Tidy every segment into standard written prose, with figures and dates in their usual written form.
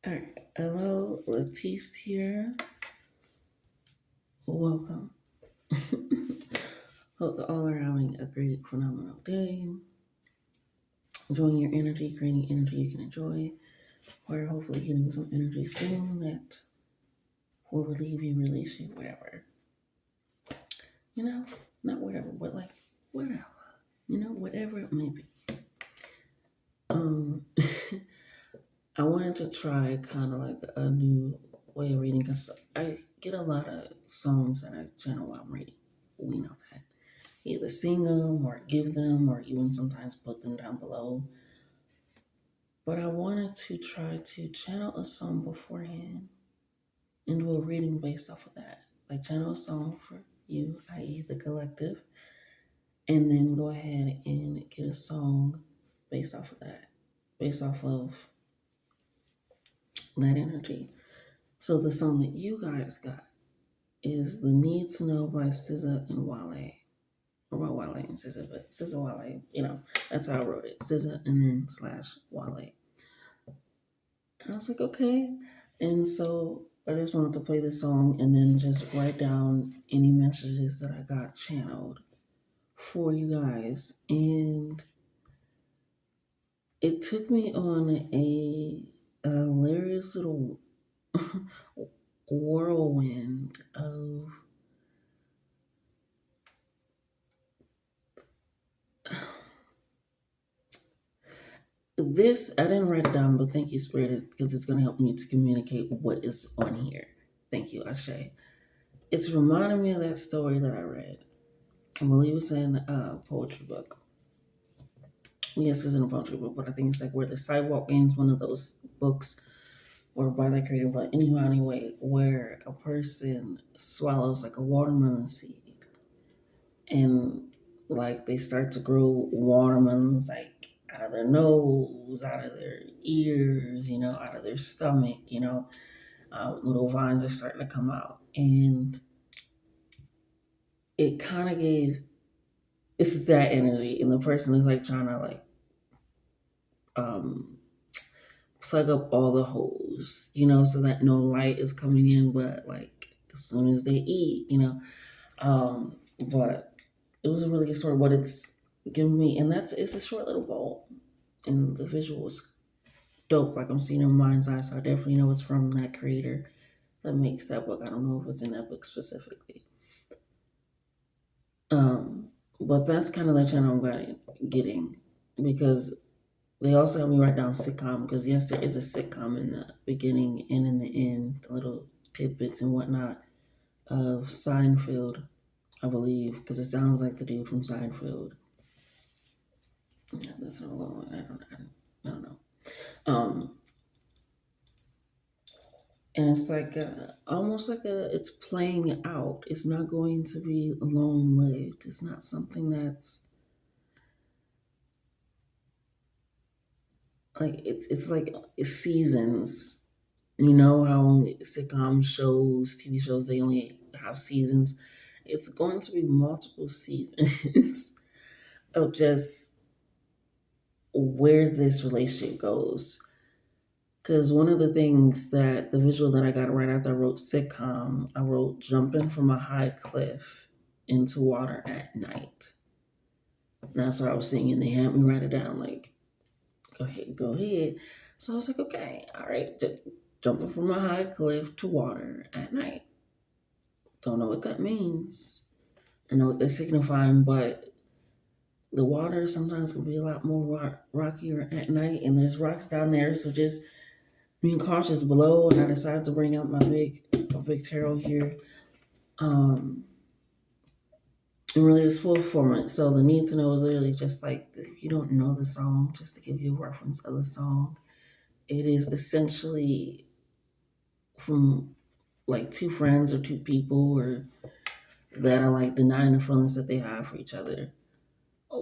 All right. Hello, Latisse here. Welcome. Hope all are having a great, phenomenal day. Enjoying your energy, creating energy you can enjoy, or hopefully getting some energy soon that will relieve you, release you, whatever. You know, not whatever, but like whatever. Whatever it may be. Um, I wanted to try kind of like a new way of reading because I get a lot of songs that I channel while I'm reading. We know that. Either sing them or give them or even sometimes put them down below. But I wanted to try to channel a song beforehand and do a reading based off of that. Like channel a song for you, i.e., the collective, and then go ahead and get a song based off of that, based off of that energy. So the song that you guys got is The Need to Know by SZA and Wale. Or by Wale and SZA, but SZA Wale, that's how I wrote it. SZA and then slash Wale. And I was like, okay. And so I just wanted to play this song and then just write down any messages that I got channeled for you guys. And it took me on a hilarious little whirlwind of this. I didn't write it down, but thank you, Spirit, because it's going to help me to communicate what is on here. Thank you, Ashe. It's reminding me of that story that I read. I believe it's in a poetry book. Yes, it's in a poetry book, but I think it's like Where the Sidewalk Ends, one of those books, or by that creator, but anyhow, anyway, where a person swallows like a watermelon seed and like they start to grow watermelons like out of their nose, out of their ears, out of their stomach, little vines are starting to come out. And it kind of gave, it's that energy. And the person is like trying to like, um, plug up all the holes, so that no light is coming in, but like as soon as they eat, But it was a really good story. What it's given me, and it's a short little bowl, and the visual is dope. Like I'm seeing it in my mind's eye, so I definitely know it's from that creator that makes that book. I don't know if it's in that book specifically. Um, but that's kind of the channel getting because they also helped me write down sitcom because yes, there is a sitcom in the beginning and in the end, the little tidbits and whatnot of Seinfeld, I believe, because it sounds like the dude from Seinfeld. Yeah, that's not a long one. I don't know. Um, and it's like almost like it's playing out. It's not going to be long lived. It's not something that's like it's like seasons. You know how sitcom shows, TV shows, they only have seasons. It's going to be multiple seasons of just where this relationship goes. Because one of the things that the visual that I got right after I wrote sitcom, I wrote jumping from a high cliff into water at night. And that's what I was seeing, and they had me write it down like, go ahead, go ahead. So I was like, okay, all right, jumping from a high cliff to water at night. Don't know what that means. I know what they're signifying, but the water sometimes can be a lot more rockier at night, and there's rocks down there, so just being cautious below. And I decided to bring out my big tarot here, and really just full format. So the need to know is literally just like if you don't know the song, just to give you a reference of the song, it is essentially from like two friends or two people or that are like denying the feelings that they have for each other,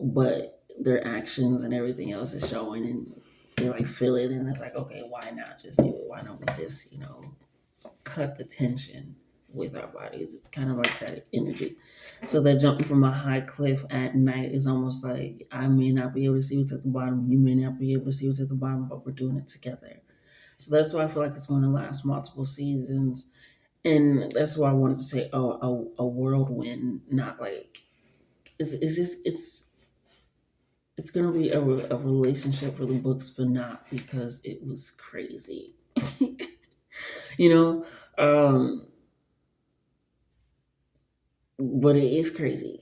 but their actions and everything else is showing, and they like feel it, and it's like, okay, why not just do it? Why don't we just cut the tension with our bodies? It's kind of like that energy. So that jumping from a high cliff at night is almost like I may not be able to see what's at the bottom, you may not be able to see what's at the bottom, but we're doing it together. So that's why I feel like it's going to last multiple seasons. And that's why I wanted to say, oh, a whirlwind, not like it's just it's gonna be a relationship for the books, but not because it was crazy. you know, um, but it is crazy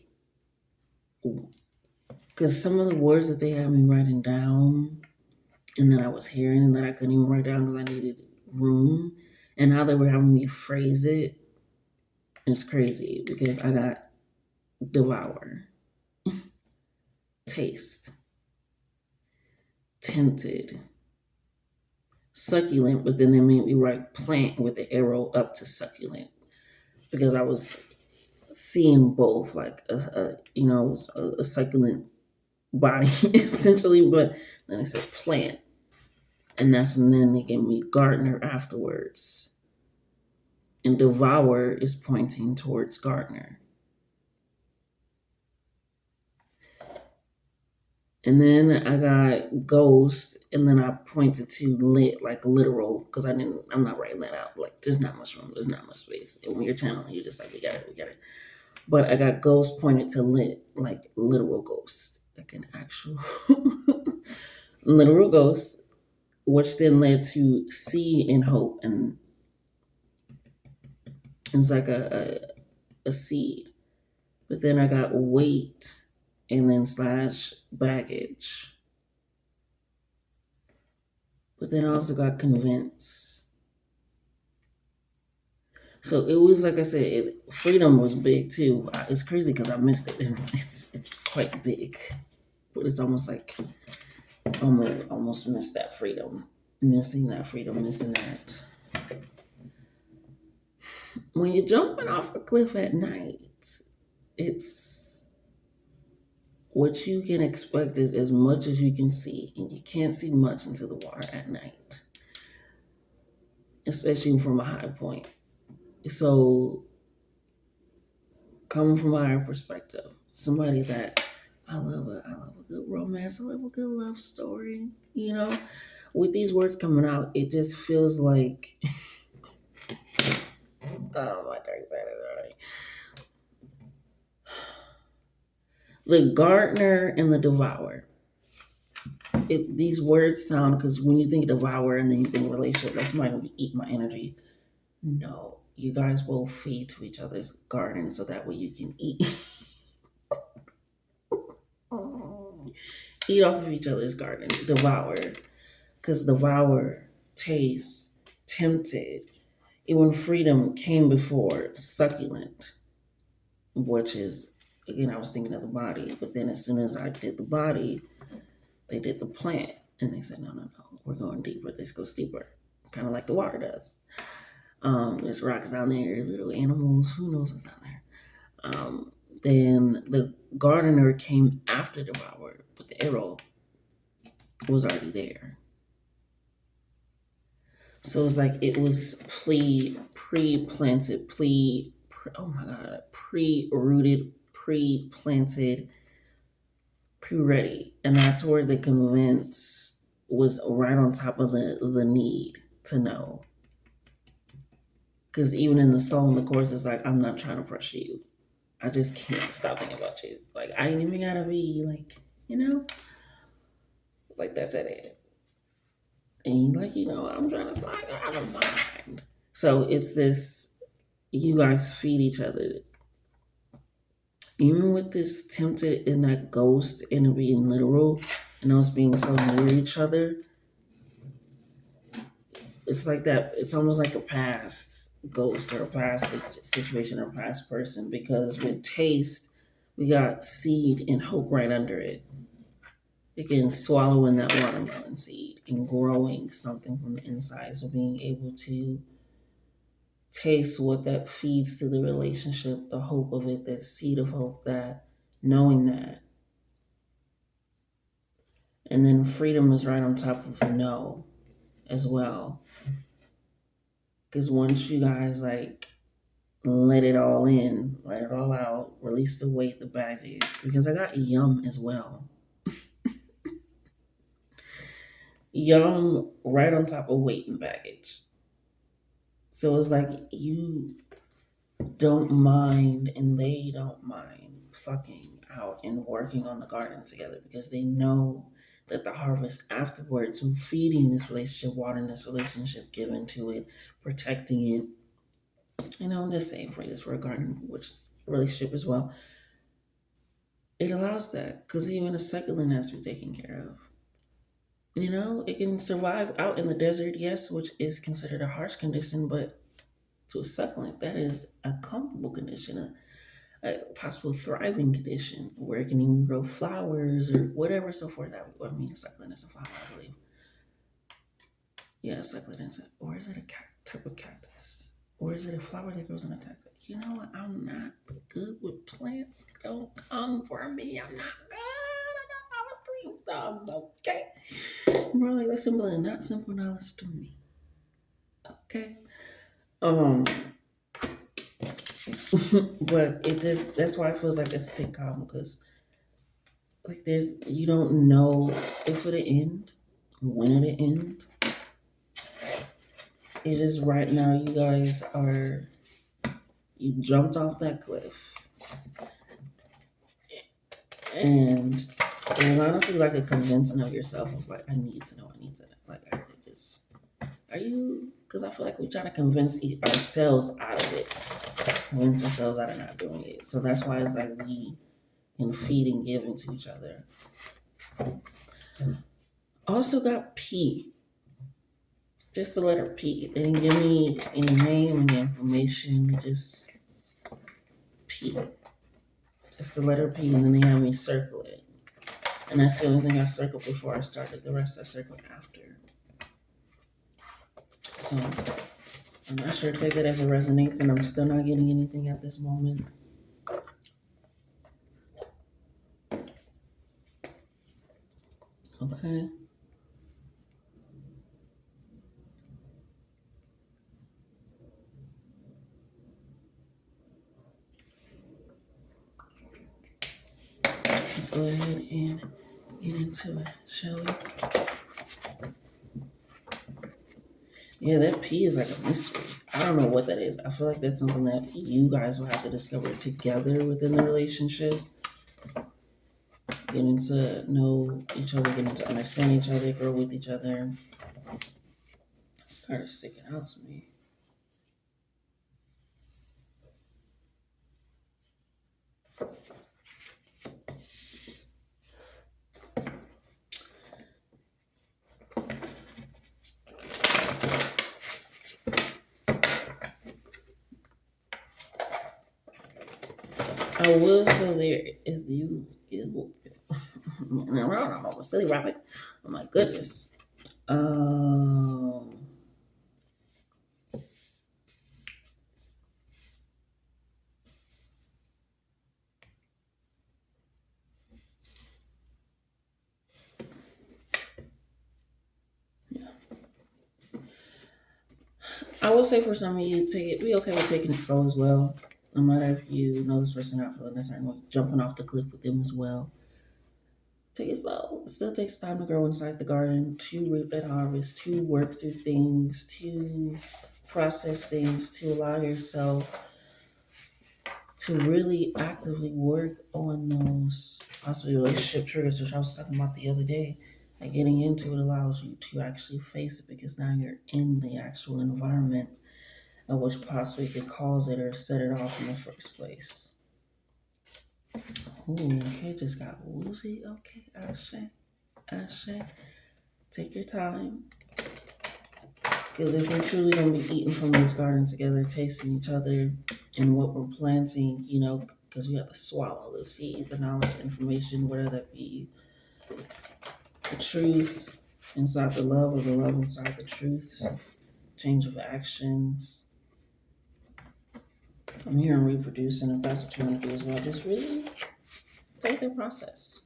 because some of the words that they had me writing down, and then I was hearing, and then I couldn't even write down because I needed room, and how they were having me phrase it is crazy because I got devour, taste, tempted, succulent, but then they made me write plant with the arrow up to succulent because I was seeing both, like a succulent body essentially, but then they said plant, and that's when then they gave me gardener afterwards, and devour is pointing towards gardener. And then I got ghost, and then I pointed to lit, like literal, because I'm not writing that out. Like, there's not much room, there's not much space. And when you're channeling, you're just like, we got it, we got it. But I got ghost pointed to lit, like literal ghost, like an actual literal ghost, which then led to seed and hope. And it's like a seed. But then I got weight and then slash baggage. But then I also got convince. So it was like I said, freedom was big too. It's crazy because I missed it, and it's quite big, but it's almost like almost missed that freedom, missing that freedom, missing that. When you're jumping off a cliff at night, it's what you can expect is as much as you can see, and you can't see much into the water at night, especially from a high point. So, coming from a higher perspective, somebody that I love a good romance, I love a good love story. With these words coming out, it just feels like, oh my dark side is already. The gardener and the devourer. These words sound, because when you think devour and then you think relationship, that's not going to eat my energy. No, you guys both feed to each other's garden so that way you can eat. Eat off of each other's garden. Devour. Because devour, taste, tempted. Even freedom came before succulent, which is, again, I was thinking of the body. But then as soon as I did the body, they did the plant. And they said, no, no, no, we're going deeper. Let's go steeper. Kind of like the water does. There's rocks down there, little animals, who knows what's down there. Then the gardener came after the devourer, but the arrow was already there. So it's like it was pre-planted, oh my God, pre-rooted, pre-planted, pre-ready. And that's where the convince was right on top of the need to know. Because even in the song, the chorus is like, I'm not trying to pressure you. I just can't stop thinking about you. Like, I ain't even gotta be like, like that's it. And like, I'm trying to slide out of mind. So it's this, you guys feed each other. Even with this tempted and that ghost and it being literal and us being so near each other, it's like that. It's almost like a past ghost or a past situation or past person, because with taste, we got seed and hope right under it. Again, swallowing that watermelon seed and growing something from the inside. So being able to taste what that feeds to the relationship, the hope of it, that seed of hope, that knowing that. And then freedom is right on top of no as well. Because once you guys like let it all in, let it all out, release the weight, the baggage, because I got yum as well. young, right on top of weight and baggage. So it's like you don't mind and they don't mind plucking out and working on the garden together because they know that the harvest afterwards from feeding this relationship, watering this relationship, giving to it, protecting it. I'm just saying for this for a garden which relationship as well. It allows that because even a succulent has to be taken care of. It can survive out in the desert, yes, which is considered a harsh condition, but to a succulent, that is a comfortable condition, a possible thriving condition where it can even grow flowers or whatever so forth. I mean, a succulent is a flower, I believe. Yeah, a succulent is or is it a type of cactus? Or is it a flower that grows on a cactus? You know what? I'm not good with plants. Don't come for me. I'm not good. I got my screen stuff. Okay. More like that's simple and not simple knowledge to me. Okay. Um, but that's why it feels like a sitcom because like there's you don't know if it'll end, when it'll end. It's just right now you guys are you jumped off that cliff and it was honestly like a convincing of yourself of like I need to know, I need to know. Like I just are you because I feel like we try to convince ourselves out of it. Convince ourselves out of not doing it. So that's why it's like we can feed and give into each other. Also got P. Just the letter P. They didn't give me any name, any information, just P. Just the letter P, and then they have me circle it. And that's the only thing I circled before I started. The rest I circled after. So I'm not sure. Take that as a resonance, and I'm still not getting anything at this moment. Okay. Let's go ahead and get into it, shall we? Yeah, that P is like a mystery. I don't know what that is. I feel like that's something that you guys will have to discover together within the relationship. Getting to know each other, getting to understand each other, grow with each other. Started sticking out to me. I will say there is you. I'm a silly rabbit. Oh my goodness. Um, yeah. I will say for some of you, be okay with taking it slow as well. No matter if you know this person not feeling a certain way, jumping off the cliff with them as well. Take it slow. It still takes time to grow inside the garden, to reap that harvest, to work through things, to process things, to allow yourself to really actively work on those possible relationship triggers, which I was talking about the other day. Like getting into it allows you to actually face it because now you're in the actual environment of which possibly could cause it or set it off in the first place. Ooh, hair just got woozy. Okay, Ashe. Take your time. Because if we're truly going to be eating from this garden together, tasting each other and what we're planting, because we have to swallow the seed, the knowledge, information, whether that be the truth inside the love or the love inside the truth, change of actions. I'm here and reproducing if that's what you want to do as well. Just really take the process.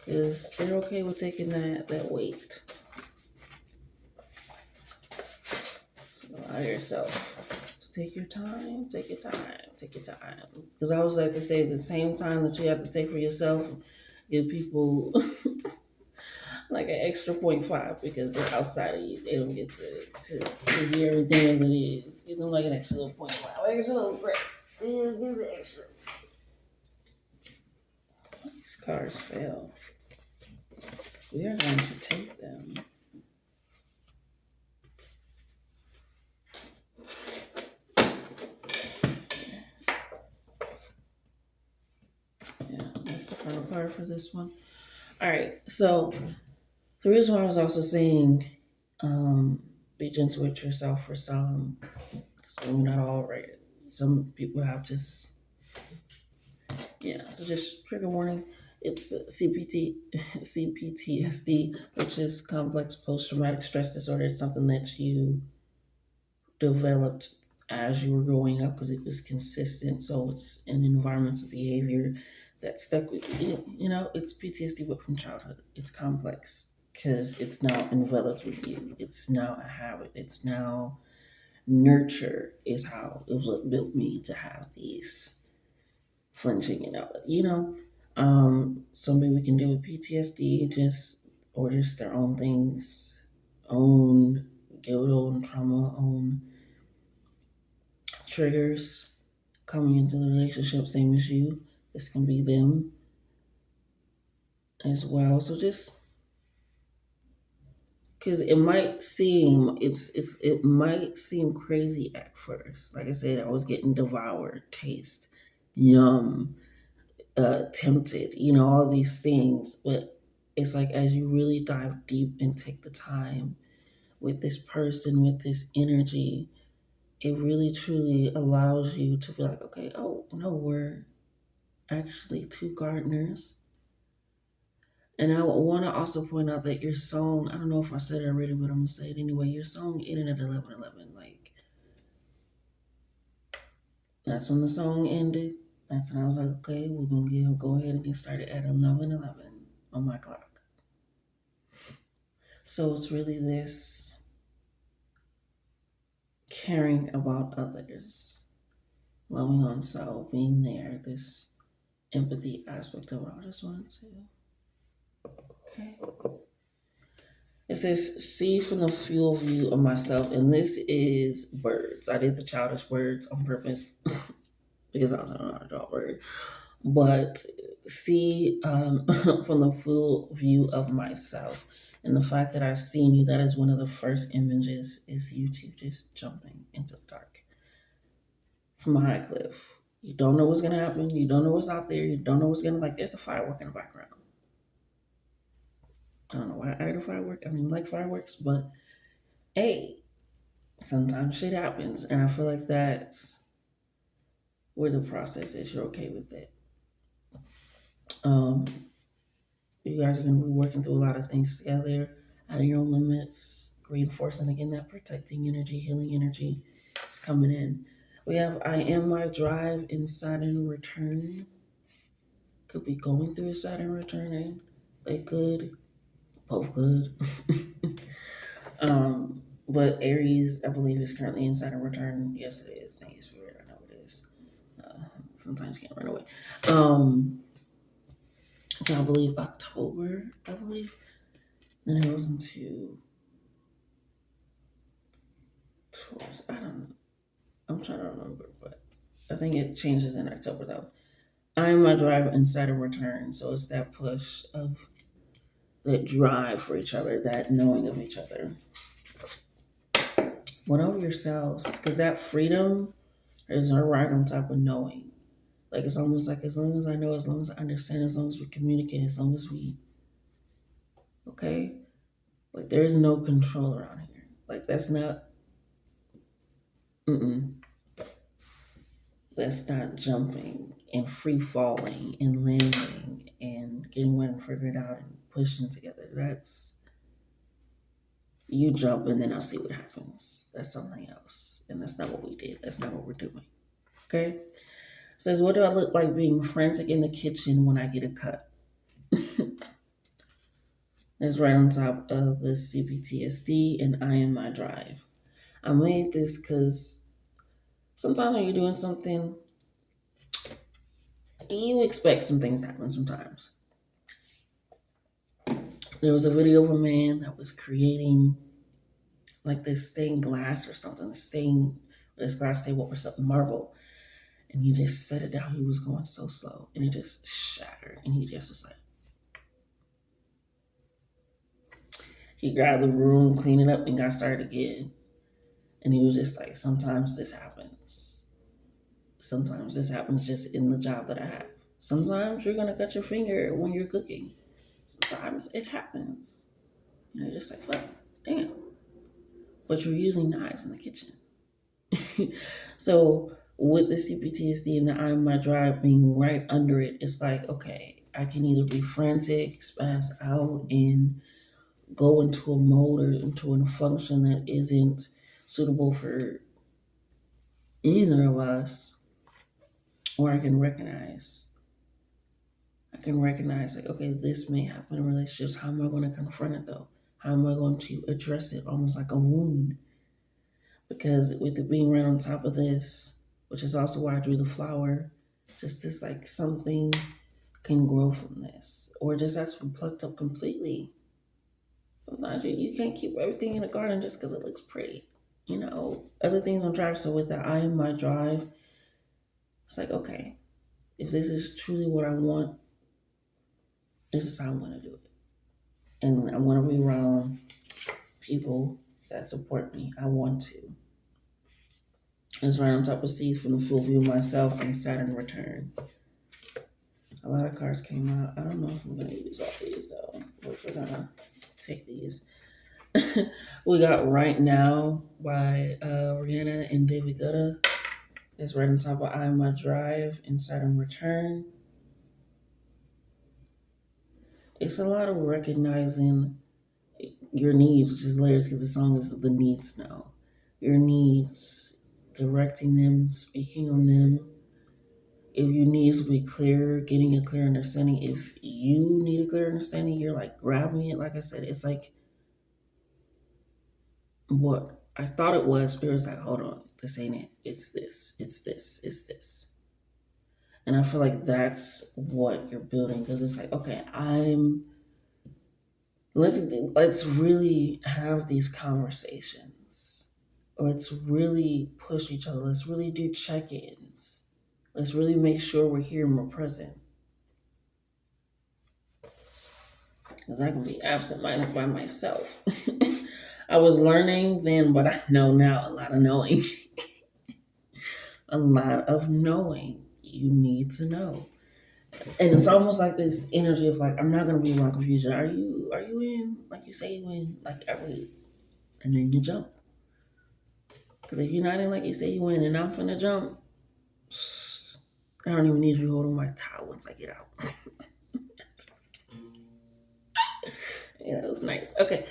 Because they're okay with taking that weight. Allow yourself to take your time, take your time. Because I always like to say the same time that you have to take for yourself, give people like an extra 0.5 because they're outside of you. They don't get to hear everything as it is. Give them like an extra little 0.5, extra little grace. Give the extra. These cars fail. We are going to take them. Yeah, that's the final card for this one. All right, so the reason why I was also saying be gentle with yourself for some, because we're not all right. Some people have just, yeah, so just trigger warning. It's CPTSD, which is complex post traumatic stress disorder. It's something that you developed as you were growing up because it was consistent. So it's an environmental behavior that stuck with you. You know, it's PTSD, but from childhood. It's complex because it's now enveloped with you. It's now a habit. It's now nurture is how it was what built me to have these flinching and all. Somebody we can deal with PTSD just or just their own things, own guilt, own trauma, own triggers coming into the relationship, same as you. This can be them as well. So just because it might seem crazy at first. Like I said, I was getting devoured, taste, yum, tempted, all these things. But it's like as you really dive deep and take the time with this person, with this energy, it really truly allows you to be like, okay, oh no, we're actually two gardeners. And I want to also point out that your song, I don't know if I said it already, but I'm going to say it anyway. Your song ended at 11:11. Like, that's when the song ended. That's when I was like, okay, we're going to go ahead and get started at 11:11 on my clock. So it's really this caring about others, loving on self, being there, this empathy aspect of it. I just wanted to. Okay. It says, see from the fuel view of myself. And this is birds. I did the childish words on purpose because I don't know how to draw a bird. But see from the full view of myself. And the fact that I've seen you, that is one of the first images, is you two just jumping into the dark from a high cliff. You don't know what's going to happen. You don't know what's out there. You don't know what's going to, like, there's a firework in the background. I don't know why I added a firework. I mean, like fireworks, but hey, sometimes shit happens. And I feel like that's where the process is. You're okay with it. Um, you guys are going to be working through a lot of things together, out of your own limits, reinforcing again that protecting energy, healing energy is coming in. We have I am my drive in Saturn return. Could be going through a Saturn returning. They could, both could. But Aries, I believe, is currently in Saturn return. Yes, it is. Thank you, Spirit. I know it is. Sometimes you can't run away. So I believe October, I believe. Then it goes into towards, I don't know. I'm trying to remember, but I think it changes in October though. I am my drive and Saturn return. So it's that push of that drive for each other, that knowing of each other. What of yourselves? Because that freedom is right on top of knowing. Like it's almost like as long as I know, as long as I understand, as long as we communicate, as long as we, okay? Like there is no control around here. Like that's not, mm-mm. That's not jumping and free falling and landing and getting wet and figuring it out and pushing together. That's, you jump and then I'll see what happens. That's something else. And that's not what we did. That's not what we're doing. Okay? Says, what do I look like being frantic in the kitchen when I get a cut? That's right on top of the CPTSD and I am my drive. I made this because sometimes when you're doing something, you expect some things to happen sometimes. There was a video of a man that was creating like this stained glass or something, this glass table or something, marble. And he just set it down. He was going so slow and it just shattered. And he just was like, he grabbed the broom, cleaned it up, and got started again. And he was just like, sometimes this happens. Sometimes this happens just in the job that I have. Sometimes you're going to cut your finger when you're cooking. Sometimes it happens. And you're just like, fuck, damn. But you're using knives in the kitchen. So with the CPTSD and the I am my drive being right under it, it's like, okay, I can either be frantic, spaz out, and go into a mode or into a function that isn't suitable for either of us, or I can recognize. Like, okay, this may happen in relationships. How am I going to confront it though? How am I going to address it almost like a wound? Because with it being right on top of this, which is also why I drew the flower, just this like something can grow from this, or just has to be plucked up completely. Sometimes you can't keep everything in a garden just because it looks pretty. Other things on drive. So with the I am my drive, it's like, okay, if this is truly what I want, this is how I'm going to do it. And I want to be around people that support me. I want to. It's right on top of C from the full view of myself and Saturn return. A lot of cards came out. I don't know if I'm going to use all these though. We're going to take these. We got Right Now by Rihanna and David Guetta. It's right on top of I Am My Drive and Saturn Return. It's a lot of recognizing your needs, which is layers because the song is The Needs Now. Your needs, directing them, speaking on them. If you need to be clear, getting a clear understanding. If you need a clear understanding, you're like grabbing it. Like I said, it's like what I thought it was, but it was like, hold on, this ain't it. It's this, it's this, it's this. And I feel like that's what you're building because it's like, okay, let's really have these conversations. Let's really push each other. Let's really do check-ins. Let's really make sure we're here and we're present. Because I can be absent-minded by myself. I was learning then, but I know now a lot of knowing. A lot of knowing. You need to know. And it's almost like this energy of like, I'm not gonna be around confusion. Are you in? Like you say you in, like every, and then you jump. Because if you're not in like you say you in and I'm finna jump, I don't even need you holding my towel once I get out. Yeah, that was nice. Okay.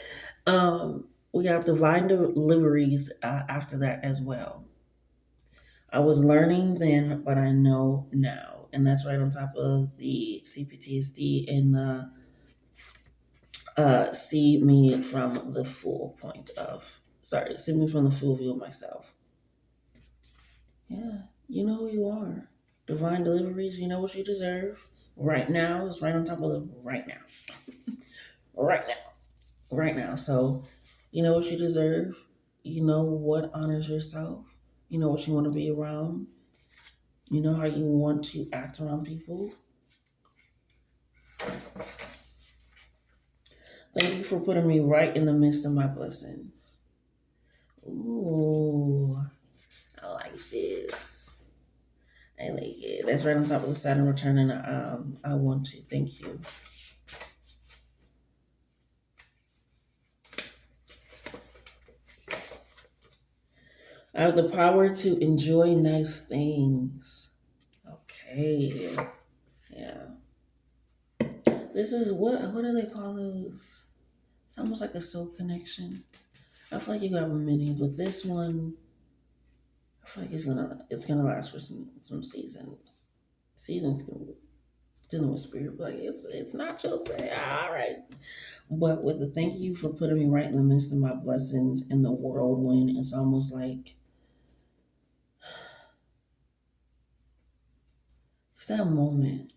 We have divine deliveries after that as well. I was learning then, but I know now. And that's right on top of the CPTSD and the see me from the full point of, sorry, see me from the full view of myself. Yeah, you know who you are. Divine deliveries, you know what you deserve. Right now is right on top of the right now. Right now. Right now. So, you know what you deserve. You know what honors yourself. You know what you want to be around. You know how you want to act around people. Thank you for putting me right in the midst of my blessings. Ooh, I like this. I like it. That's right on top of the Saturn return, and I want to. Thank you. I have the power to enjoy nice things. Okay. Yeah. This is what do they call those? It's almost like a soul connection. I feel like you have a many, but this one, I feel like it's gonna last for some seasons. Seasons can be dealing with spirit, but it's not just all right. But with the thank you for putting me right in the midst of my blessings in the whirlwind, it's almost like it's that moment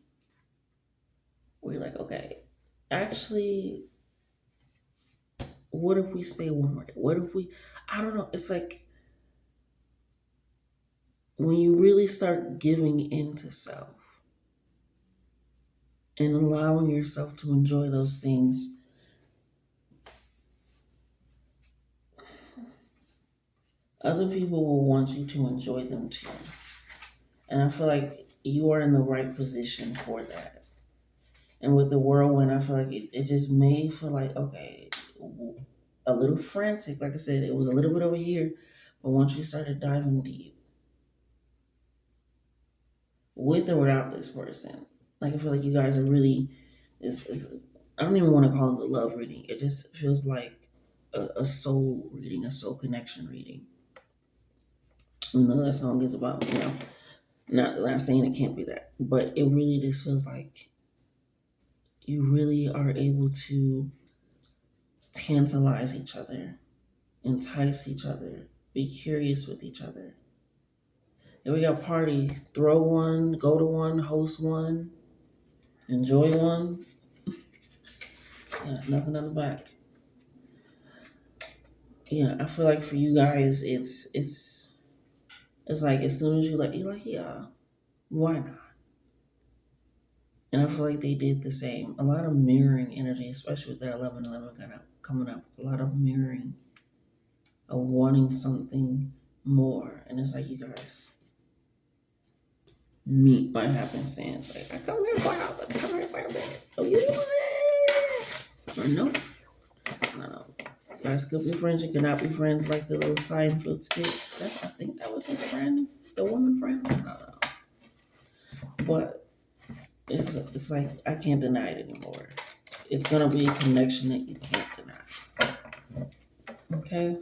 where you're like, okay, actually, What if we stay one more day? What if we, I don't know. It's like when you really start giving into self and allowing yourself to enjoy those things, other people will want you to enjoy them too. And I feel like you are in the right position for that. And with the whirlwind, I feel like it just may feel like, okay, a little frantic. Like I said, it was a little bit over here. But once you started diving deep, with or without this person, like I feel like you guys are really, I don't even want to call it a love reading. It just feels like a soul reading, a soul connection reading. You know, that song is about, not saying it can't be that, but it really just feels like you really are able to tantalize each other, entice each other, be curious with each other. If we got a party, throw one, go to one, host one, enjoy one. Yeah, nothing on the back. Yeah, I feel like for you guys, it's like as soon as you're like, yeah, why not? And I feel like they did the same. A lot of mirroring energy, especially with their 11/11 kind of coming up. A lot of mirroring of wanting something more, and it's like you guys meet by happenstance. Like I come here for a house, I come here for a bit. Oh, you know it? Or no, no. You guys could be friends. You cannot be friends like the little Seinfeld skit. I think that was his friend, the woman friend. I don't know. But it's like I can't deny it anymore. It's gonna be a connection that you can't deny. Okay?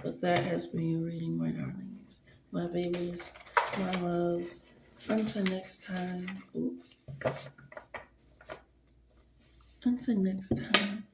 But that has been your reading, my darlings, my babies, my loves. Until next time. Until next time.